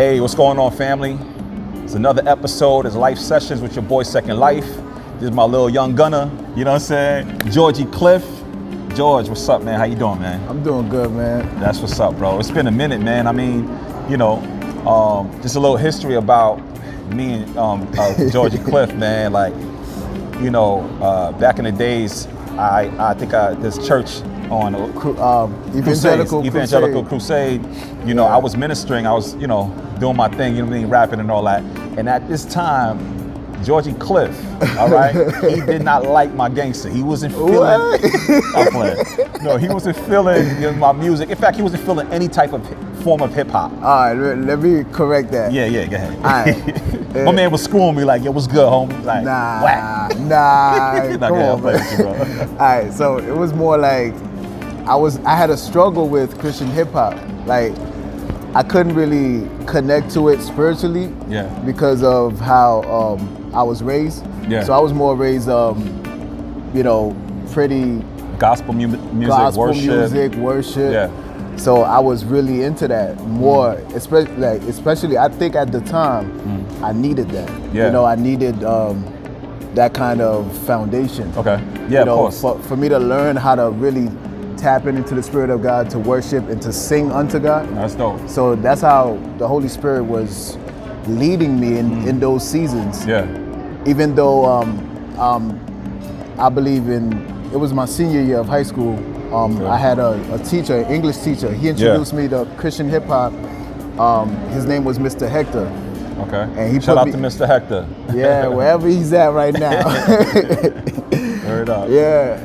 Hey, what's going on, family? It's another episode. It's Lyfe Sessions with your boy Second Life. This is my little young gunner, you know what I'm saying? Georgy Cliff. George, what's up, man? How you doing, man? I'm doing good, man. That's what's up, bro. It's been a minute, man. I mean, you know, just a little history about me and Georgy Cliff, man. Like, you know, back in the days, I think this church on Evangelical Crusade, you know, I was ministering, I was, you know, doing my thing, you know what I mean, rapping and all that. And at this time, Georgy Cliff, all right, he did not like my gangster. He wasn't feeling, I'm playing. No, he wasn't feeling, you know, my music. In fact, he wasn't feeling any type of form of hip hop. All right, let me correct that. Yeah, go ahead. All right. My man was screwing me like, yo, what's good, homie? Like, Nah, come on, man. Bro. All right, so it was more like I had a struggle with Christian hip hop. Like, I couldn't really connect to it spiritually, because of how I was raised. Yeah. So I was more raised, you know, pretty gospel music, worship. Yeah. So I was really into that more, especially I think at the time I needed that. Yeah. You know, I needed that kind of foundation. Okay. Yeah, you know, of course. For me to learn how to really tap into the Spirit of God, to worship and to sing unto God. That's dope. So that's how the Holy Spirit was leading me in those seasons. Yeah. Even though I believe it was my senior year of high school. I had a teacher, an English teacher. He introduced me to Christian hip hop. His name was Mr. Hector. Okay. And he shout out to Mr. Hector. Yeah, wherever he's at right now. Heard up. Yeah,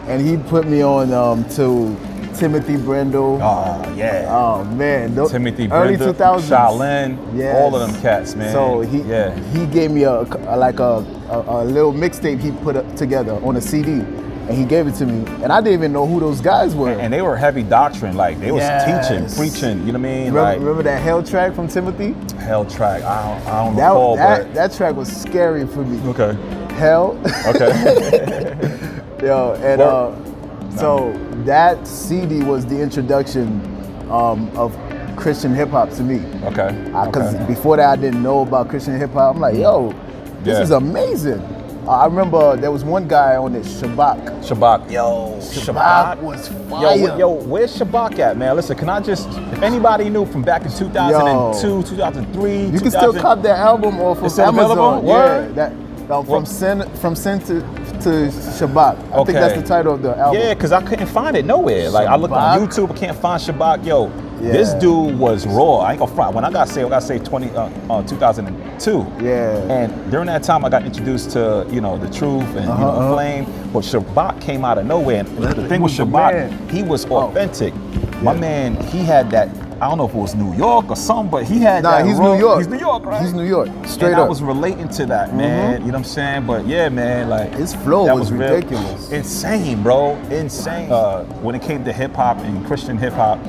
and he put me on to Timothy Brindle. Oh yeah. Oh man, Timothy early Brindle, 2000s. Shaolin, yes. All of them cats, man. So he gave me a little mixtape he put together on a CD. And he gave it to me, and I didn't even know who those guys were. And they were heavy doctrine, like they was teaching, preaching. You know what I mean? Remember that Hell track from Timothy? Hell track. I don't recall, but that track was scary for me. Okay. Hell. Okay. Yo, and so that CD was the introduction of Christian hip hop to me. Okay. Because before that, I didn't know about Christian hip hop. I'm like, yo, this is amazing. I remember there was one guy on it, Shabak. Yo, Shabak was fire. Yo, where's Shabak at, man? Listen, can I just, if anybody knew from back in 2002, 2003, you can still cop that album off of Amazon. Word? Yeah, from Sin to Shabak. I think that's the title of the album. Yeah, because I couldn't find it nowhere. Like, I looked on YouTube, I can't find Shabak. Yo, this dude was raw. I ain't gonna front. When I got saved 2002. Yeah. And during that time, I got introduced to, you know, the truth and you know, Flame. But Shabak came out of nowhere. And the thing with Shabak, he was authentic. My man, he had that. I don't know if it was New York or something, but he had that. He's New York. He's New York, right? He's New York. Straight and up. I was relating to that, man. You know what I'm saying? But yeah, man, like his flow was ridiculous. Insane, bro. Insane. When it came to hip hop and Christian hip hop,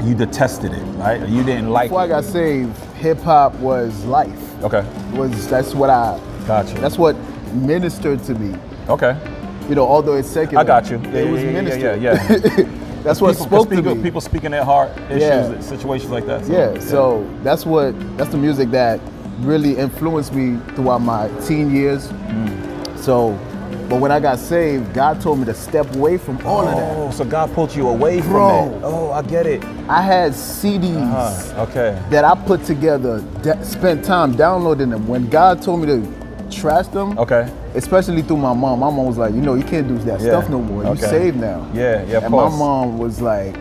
you detested it, right? You didn't like it. Before I got saved, hip hop was life. Okay. That's what I got you. That's what ministered to me. Okay. You know, although it's secular. I got you. It was ministered. Yeah. That's what spoke to me. People speaking their heart issues, situations like that. So, so that's the music that really influenced me throughout my teen years. So, but when I got saved, God told me to step away from all of that. Oh, so God pulled you away from it. Oh, I get it. I had CDs that I put together, spent time downloading them. When God told me to trash them, especially through my mom. My mom was like, you know, you can't do that stuff no more. You saved now. Yeah, of and course. My mom was like,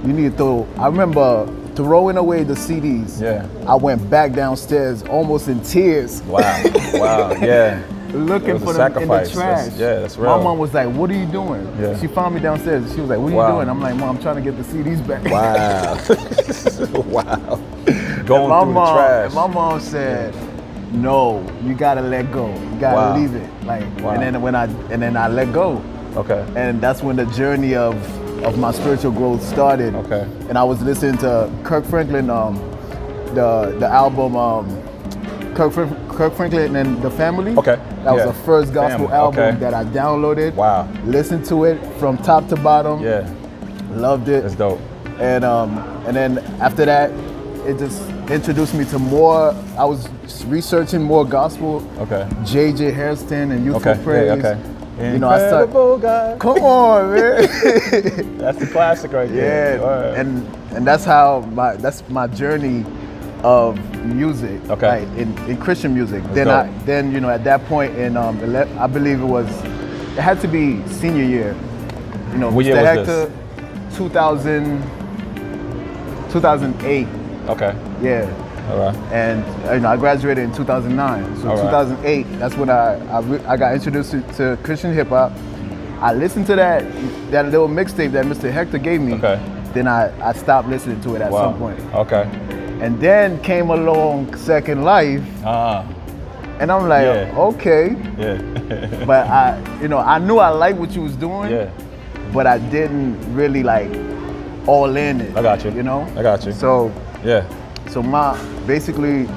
you need to throw. I remember throwing away the CDs. Yeah. I went back downstairs almost in tears. Wow, yeah. Looking for them in the trash. That's real. My mom was like, what are you doing? Yeah. She found me downstairs. She was like, what are you doing? I'm like, Mom, I'm trying to get the CDs back. Wow. Wow. Going through the trash. And my mom said, no, you gotta let go. You gotta leave it. Like, and then I let go. Okay. And that's when the journey of my spiritual growth started. Okay. And I was listening to Kirk Franklin, the album Kirk Franklin and the Family. Okay. That was the first gospel album that I downloaded. Wow. Listened to it from top to bottom. Yeah. Loved it. That's dope. And then after that, it just introduced me to more. I was researching more gospel. Okay. J.J. Hairston and Youthful Praise. Yeah, okay. You know, I started. God. Come on, man. That's the classic right there. Yeah, and that's how my journey of music. Okay. Like in Christian music. Let's Then you know, at that point in I believe it had to be senior year. You know, what year Mr. was Hector, this? 2008. Okay. Yeah. All right. And you know, I graduated in 2009. So 2008, that's when I got introduced to Christian hip hop. I listened to that little mixtape that Mr. Hector gave me. Okay. Then I stopped listening to it at some point. Okay. And then came along Second Life. And I'm like, okay. Yeah. But I knew I liked what you was doing. Yeah. But I didn't really like all in it. I got you. You know? I got you. So yeah. So basically,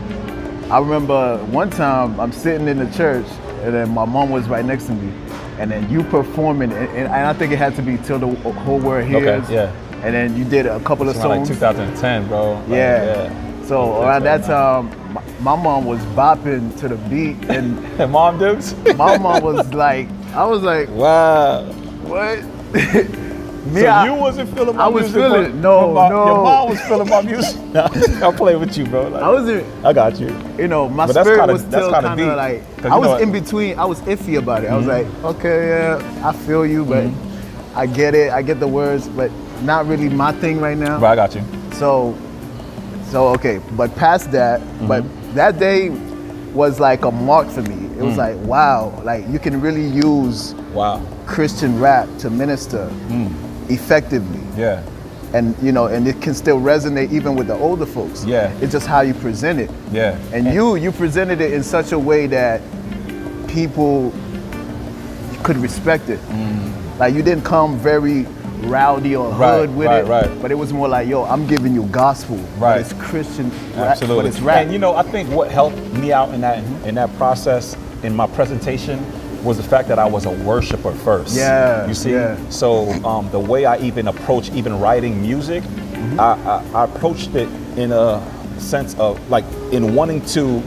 I remember one time I'm sitting in the church and then my mom was right next to me, and then you performing, and I think it had to be Till the Whole World Hears. Okay, yeah. And then you did a couple of songs. Like 2010, bro. Yeah. So around that time, my mom was bopping to the beat, and Mom Dukes? My mom was like, I was like, wow. What? You wasn't feeling my music? I was feeling it. No. Your mom was feeling my music? I'll play with you, bro. Like, I got you. You know, my spirit was still kind of like, I was in between. I was iffy about it. I was like, okay, yeah, I feel you, but I get it. I get the words, but not really my thing right now. Right, I got you. So okay, but past that, but that day was like a mark for me. It was like, wow, like you can really use Christian rap to minister effectively. Yeah. And you know, and it can still resonate even with the older folks. Yeah. It's just how you present it. Yeah. And you presented it in such a way that people could respect it. Like you didn't come very rowdy or hood with it. Right. But it was more like, yo, I'm giving you gospel. Right. But it's Christian. Absolutely. But it's rap. And you know, I think what helped me out in that process in my presentation was the fact that I was a worshiper first. Yeah. You see? Yeah. So the way I even approach writing music, I approached it in a sense of like in wanting to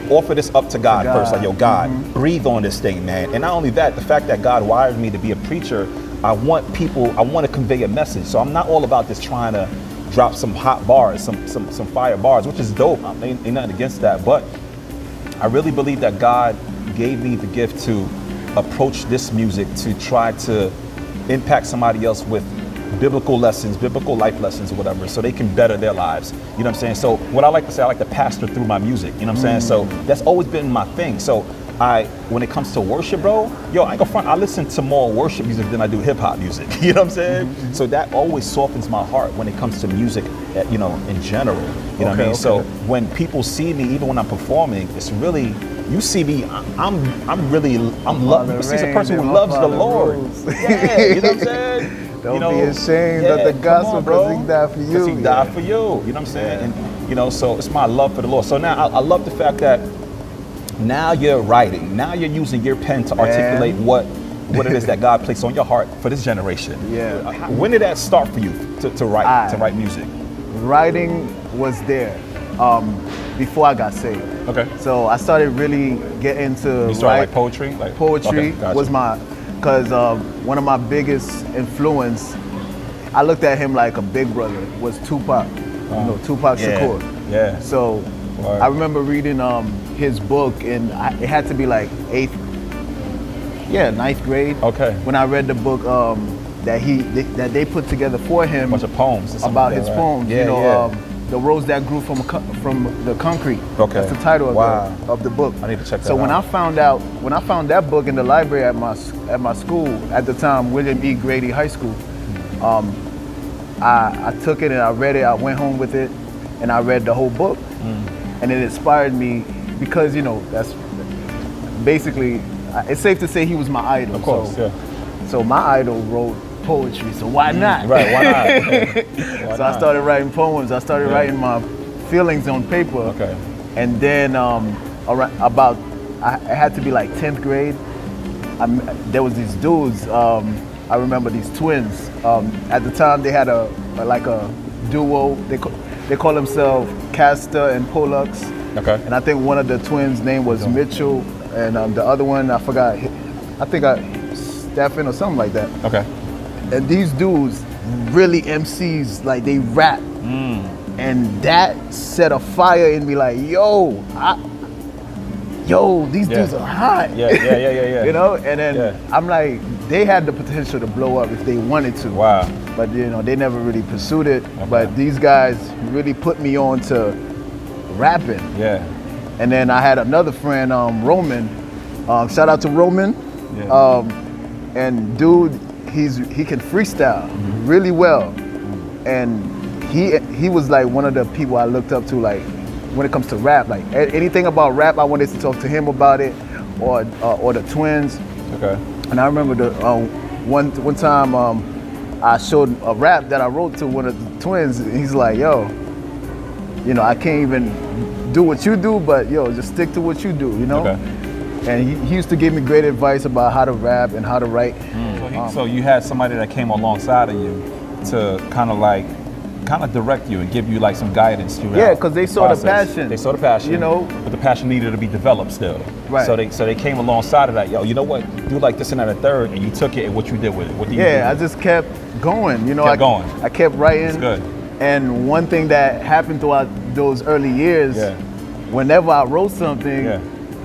offer this up to God first. Like, yo, God, breathe on this thing, man. And not only that, the fact that God wired me to be a preacher, I want to convey a message. So I'm not all about just trying to drop some hot bars, some fire bars, which is dope. I ain't nothing against that. But I really believe that God gave me the gift to approach this music to try to impact somebody else with biblical lessons, biblical life lessons or whatever, so they can better their lives. You know what I'm saying? So what I like to say, I like to pastor through my music. You know what I'm saying? So that's always been my thing. So when it comes to worship, bro, yo, I ain't gonna front, I listen to more worship music than I do hip hop music. You know what I'm saying? So that always softens my heart when it comes to music, you know, in general. You know what I mean? So when people see me, even when I'm performing, it's really, you see me, I'm see a person who loves the Lord. Yeah, you know what I'm saying? Don't be ashamed of the gospel because he died for you. Because he died for you. You know what I'm saying? And you know, so it's my love for the Lord. So now I love the fact that now you're writing. Now you're using your pen to articulate what it is that God placed on your heart for this generation. Yeah. When did that start for you to write music? Writing was there before I got saved. Okay. So I started really getting into you started like poetry? Poetry was because one of my biggest influence, I looked at him like a big brother, was Tupac. You know, Tupac Shakur. Yeah. So I remember reading his book, and it had to be like ninth grade. Okay. When I read the book that they put together for him, a bunch of poems about his poems. Yeah, you know, The Rose That Grew from the Concrete. Okay. That's the title of the book. I need to check that out. So when I found that book in the library at my school at the time, William E. Grady High School, I took it and I read it. I went home with it, and I read the whole book, and it inspired me because, you know, that's basically, it's safe to say he was my idol. Of course, So my idol wrote poetry, so why not? Right, why not? Okay. So I started writing poems. I started writing my feelings on paper. Okay. And then it had to be like 10th grade. There was these dudes, I remember these twins. At the time they had a duo. they call themselves Castor and Pollux. Okay. And I think one of the twins' name was Mitchell, and the other one I forgot. I think Stephen or something like that. Okay. And these dudes really MCs, like they rap. And that set a fire in me, like, yo, these dudes are hot. Yeah. You know, and then I'm like, they had the potential to blow up if they wanted to. Wow. But you know, they never really pursued it. Okay. But these guys really put me on to rapping. Yeah. And then I had another friend, Roman. Shout out to Roman. Yeah. And dude, he can freestyle really well. And he was like one of the people I looked up to, like when it comes to rap. Like anything about rap, I wanted to talk to him about it, or the twins. Okay. And I remember the one time I showed a rap that I wrote to one of the twins. And he's like, yo, you know, I can't even do what you do, but yo, just stick to what you do, you know. Okay. And he used to give me great advice about how to rap and how to write. So you had somebody that came alongside of you to kind of direct you and give you like some guidance throughout. Yeah, because they saw the passion. They saw the passion, you know, but the passion needed to be developed still. Right. So they came alongside of that. Yo, you know what? Do like this and that, a third, and you took it. And what you did with it? What did you do? I just kept going. You know, I kept writing. That's good. And one thing that happened throughout those early years, whenever I wrote something,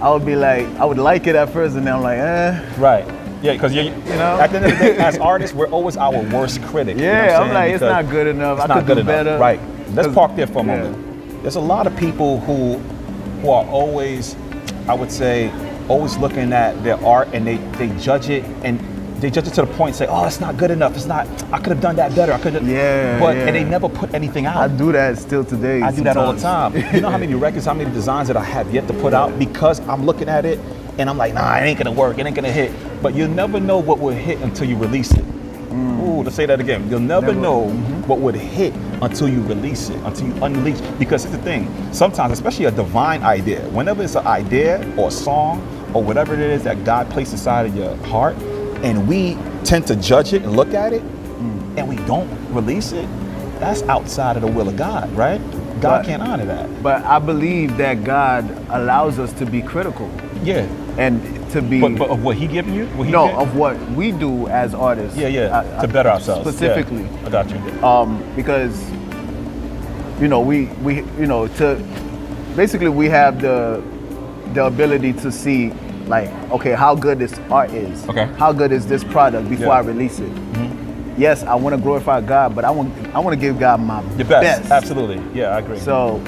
I would be like, I would like it at first, and then I'm like, Right. Yeah, because you know, at the end of the day, as artists, we're always our worst critic. Yeah, you know I'm like, it's not good enough. I could do better. Right. Let's park there for a moment. There's a lot of people who are always, I would say, always looking at their art and they judge it, and they judge it to the point and say, oh, it's not good enough. It's not, I could have done that better. I could have. And they never put anything out. I do that still today. I do that all the time. You know how many records, how many designs that I have yet to put out because I'm looking at it and I'm like, nah, it ain't gonna work. It ain't gonna hit. But you'll never know what will hit until you release it. Ooh, let's say that again. You'll never know what would hit until you release it, until you unleash. Because it's the thing, sometimes, especially a divine idea, whenever it's an idea or a song or whatever it is that God placed inside of your heart, and we tend to judge it and look at it, and we don't release it, that's outside of the will of God, right? God can't honor that. But I believe that God allows us to be critical. Yeah. And to be... But of what he given you? Of what we do as artists. To better ourselves. Specifically. I got you. Because, you know, we basically we have the ability to see, like, okay, how good this art is. Okay. How good is this product before I release it? Yes, I want to glorify God, but I want to give God my best. Absolutely. Yeah, I agree. So,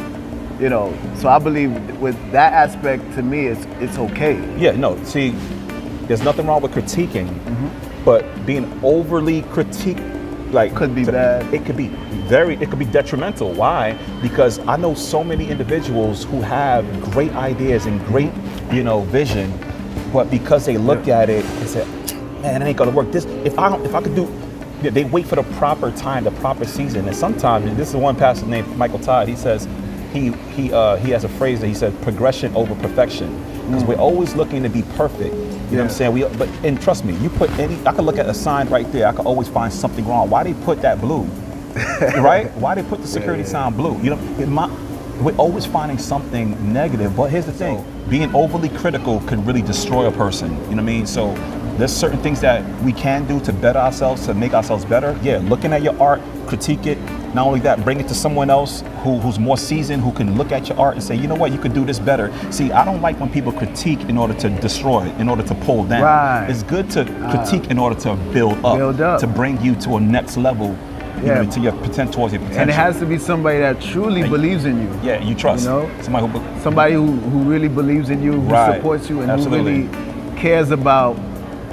you know, so I believe with that aspect, to me, it's okay. Yeah, no, see, there's nothing wrong with critiquing, but being overly critiqued, like, could be bad. It could be detrimental. Why? Because I know so many individuals who have great ideas and great, you know, vision, but because they look at it and say, man, it ain't gonna work. If I could do. They wait for the proper time, the proper season, and sometimes, and this is one pastor named Michael Todd. He says he has a phrase that he said, progression over perfection, because we're always looking to be perfect. You know what I'm saying? And trust me, I could look at a sign right there. I could always find something wrong. Why they put that blue, right? Why they put the security sign blue? You know, we're always finding something negative. But here's the thing: being overly critical could really destroy a person. You know what I mean? So. There's certain things that we can do to better ourselves, to make ourselves better. Yeah, looking at your art, critique it. Not only that, bring it to someone else who's more seasoned, who can look at your art and say, you know what, you could do this better. See, I don't like when people critique in order to destroy, in order to pull down. Right. It's good to critique in order to build up, to bring you to a next level. You know, to your potential, towards your potential. And it has to be somebody that truly believes in you. Yeah, you trust. You know? Somebody who really believes in you, who supports you, and who really cares about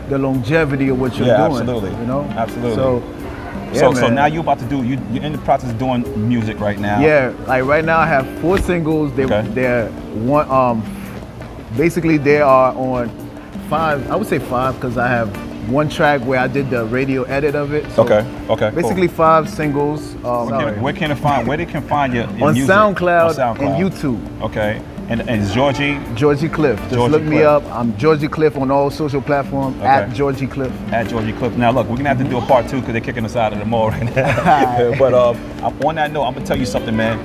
the longevity of what you're doing. Absolutely. You know? Absolutely. So now you're about to do, you're in the process of doing music right now. Yeah, like right now I have 4 singles. They're one, basically they are on 5, I would say 5, because I have one track where I did the radio edit of it. So okay. Basically cool. 5 singles. Where they can find your on music? SoundCloud and YouTube. Okay. And it's Georgy? Georgy Cliff. Just Georgy look me Cliff. up. I'm Georgy Cliff on all social platforms, at Georgy Cliff. At Georgy Cliff. Now look, we're gonna have to do a part 2 because they're kicking us out of the mall right now. But on that note, I'm gonna tell you something, man.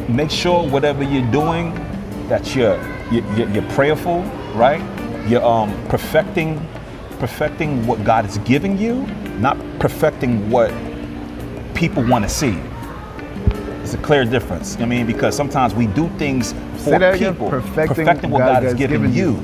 Make sure whatever you're doing, that you're prayerful, right? You're perfecting what God is giving you, not perfecting what people want to see. It's a clear difference. I mean, because sometimes we do things for people, perfecting what God has given you,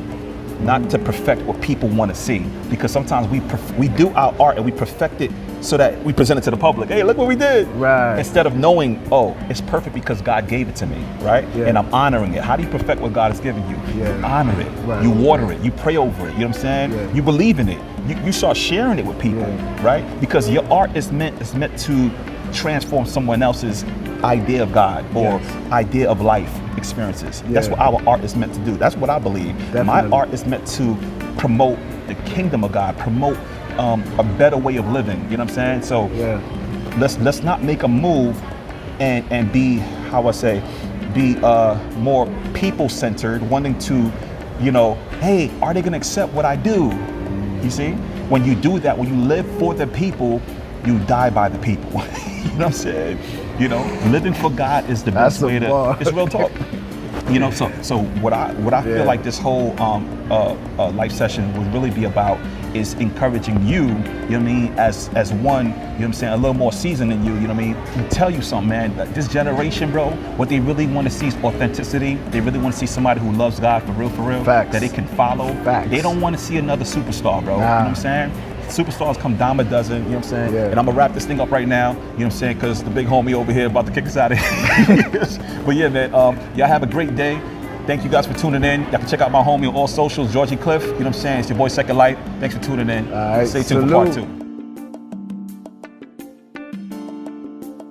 not to perfect what people want to see. Because sometimes we do our art and we perfect it so that we present it to the public. Hey, look what we did. Right. Instead of knowing, oh, it's perfect because God gave it to me, right? Yeah. And I'm honoring it. How do you perfect what God has given you? Yeah. You honor it. Right. You water it. You pray over it. You know what I'm saying? Yeah. You believe in it. You start sharing it with people, right? Because your art is meant to transform someone else's idea of God or idea of life experiences. That's what our art is meant to do. That's what I believe. Definitely. My art is meant to promote the kingdom of God, promote a better way of living. You know what I'm saying? So let's not make a move and be, how I say, be more people-centered, wanting to, hey, are they gonna accept what I do? You see? When you do that, when you live for the people, you die by the people. You know what I'm saying? Living for God is the best way to. It's real talk. So what I feel like this whole life session would really be about is encouraging you. You know what I mean? As one, you know what I'm saying, a little more seasoned than you. You know what I mean? And tell you something, man. This generation, bro, what they really want to see is authenticity. They really want to see somebody who loves God for real. Facts. That they can follow. Facts. They don't want to see another superstar, bro. You know what I'm saying? Superstars come dime a dozen, you know what I'm saying? Yeah. And I'm gonna wrap this thing up right now, you know what I'm saying? Because the big homie over here about to kick us out of here. But yeah, man, y'all have a great day. Thank you guys for tuning in. Y'all can check out my homie on all socials, Georgy Cliff, you know what I'm saying? It's your boy Second Life. Thanks for tuning in. All right, stay tuned for part 2.